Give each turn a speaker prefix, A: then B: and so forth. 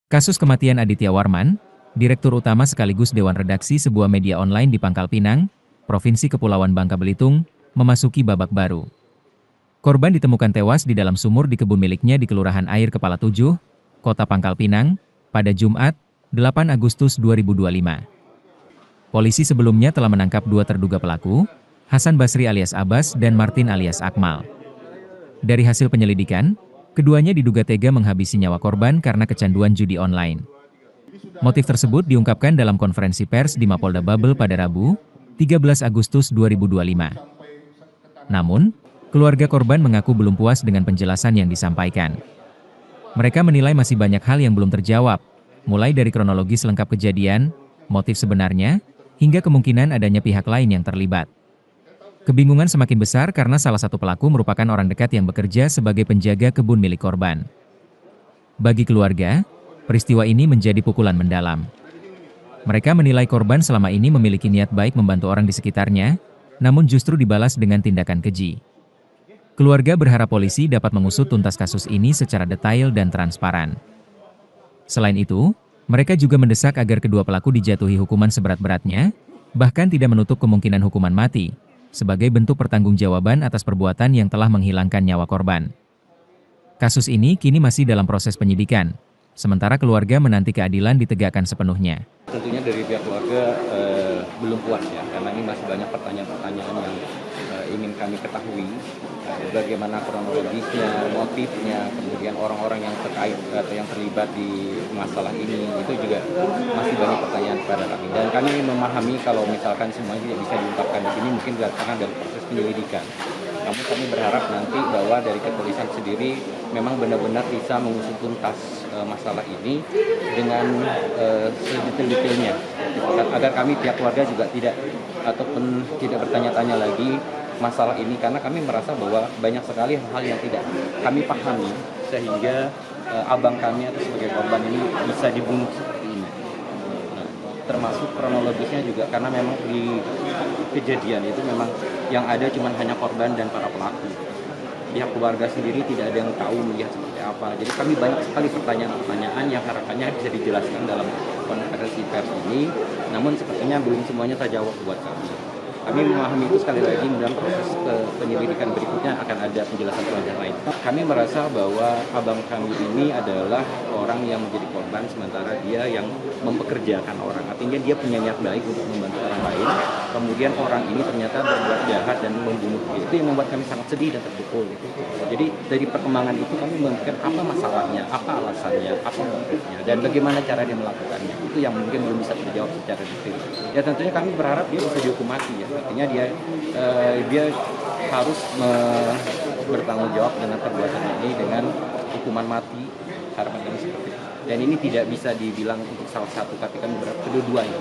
A: Kasus kematian Aditya Warman, Direktur Utama sekaligus Dewan Redaksi sebuah media online di Pangkal Pinang, Provinsi Kepulauan Bangka Belitung, memasuki babak baru. Korban ditemukan tewas di dalam sumur di kebun miliknya di Kelurahan Air Kepala 7, Kota Pangkal Pinang, pada Jumat, 8 Agustus 2025. Polisi sebelumnya telah menangkap dua terduga pelaku, Hasan Basri alias Abbas dan Martin alias Akmal. Dari hasil penyelidikan, keduanya diduga tega menghabisi nyawa korban karena kecanduan judi online. Motif tersebut diungkapkan dalam konferensi pers di Mapolda Babel pada Rabu, 13 Agustus 2025. Namun, keluarga korban mengaku belum puas dengan penjelasan yang disampaikan. Mereka menilai masih banyak hal yang belum terjawab, mulai dari kronologis lengkap kejadian, motif sebenarnya, hingga kemungkinan adanya pihak lain yang terlibat. Kebingungan semakin besar karena salah satu pelaku merupakan orang dekat yang bekerja sebagai penjaga kebun milik korban. Bagi keluarga, peristiwa ini menjadi pukulan mendalam. Mereka menilai korban selama ini memiliki niat baik membantu orang di sekitarnya, namun justru dibalas dengan tindakan keji. Keluarga berharap polisi dapat mengusut tuntas kasus ini secara detail dan transparan. Selain itu, mereka juga mendesak agar kedua pelaku dijatuhi hukuman seberat-beratnya, bahkan tidak menutup kemungkinan hukuman mati, sebagai bentuk pertanggungjawaban atas perbuatan yang telah menghilangkan nyawa korban. Kasus ini kini masih dalam proses penyidikan, sementara keluarga menanti keadilan ditegakkan sepenuhnya.
B: Tentunya dari pihak keluarga belum puas ya, karena ini masih banyak pertanyaan-pertanyaan yang ingin kami ketahui, bagaimana kronologisnya, motifnya, kemudian orang-orang yang terkait atau yang terlibat di masalah ini, itu juga masih banyak pertanyaan kepada kami. Dan kami memahami kalau misalkan semuanya tidak bisa diungkapkan di sini, mungkin berdasarkan dari proses penyelidikan. Namun kami berharap nanti bahwa dari kepolisian sendiri memang benar-benar bisa mengusut tuntas masalah ini dengan sedetail-detailnya, agar kami pihak keluarga juga tidak ataupun tidak bertanya-tanya lagi masalah ini, karena kami merasa bahwa banyak sekali hal-hal yang tidak kami pahami sehingga abang kami atau sebagai korban ini bisa dibunuh seperti ini. Nah, termasuk kronologisnya juga karena memang di kejadian itu memang yang ada cuma hanya korban dan para pelaku. Pihak keluarga sendiri tidak ada yang tahu melihat seperti apa. Jadi kami banyak sekali pertanyaan-pertanyaan yang harapannya bisa dijelaskan dalam konferensi pers ini. Namun sepertinya belum semuanya terjawab buat kami. Kami memahami itu, sekali lagi dalam proses penyelidikan berikutnya akan ada penjelasan lain. Kami merasa bahwa abang kami ini adalah orang yang menjadi korban sementara dia yang mempekerjakan orang. Artinya dia punya niat baik untuk membantu orang lain. Kemudian orang ini ternyata berbuat jahat dan membunuh. Itu yang membuat kami sangat sedih dan terpukul. Jadi dari perkembangan itu kami memikirkan apa masalahnya, apa alasannya, apa motifnya, dan bagaimana cara dia melakukannya. Itu yang mungkin belum bisa terjawab secara detail. Ya tentunya kami berharap dia bisa dihukum mati ya. Artinya dia harus bertanggung jawab dengan perbuatan ini dengan hukuman mati, harapan kami seperti itu. Dan ini tidak bisa dibilang untuk salah satu, tapi kami berharap kedua-duanya.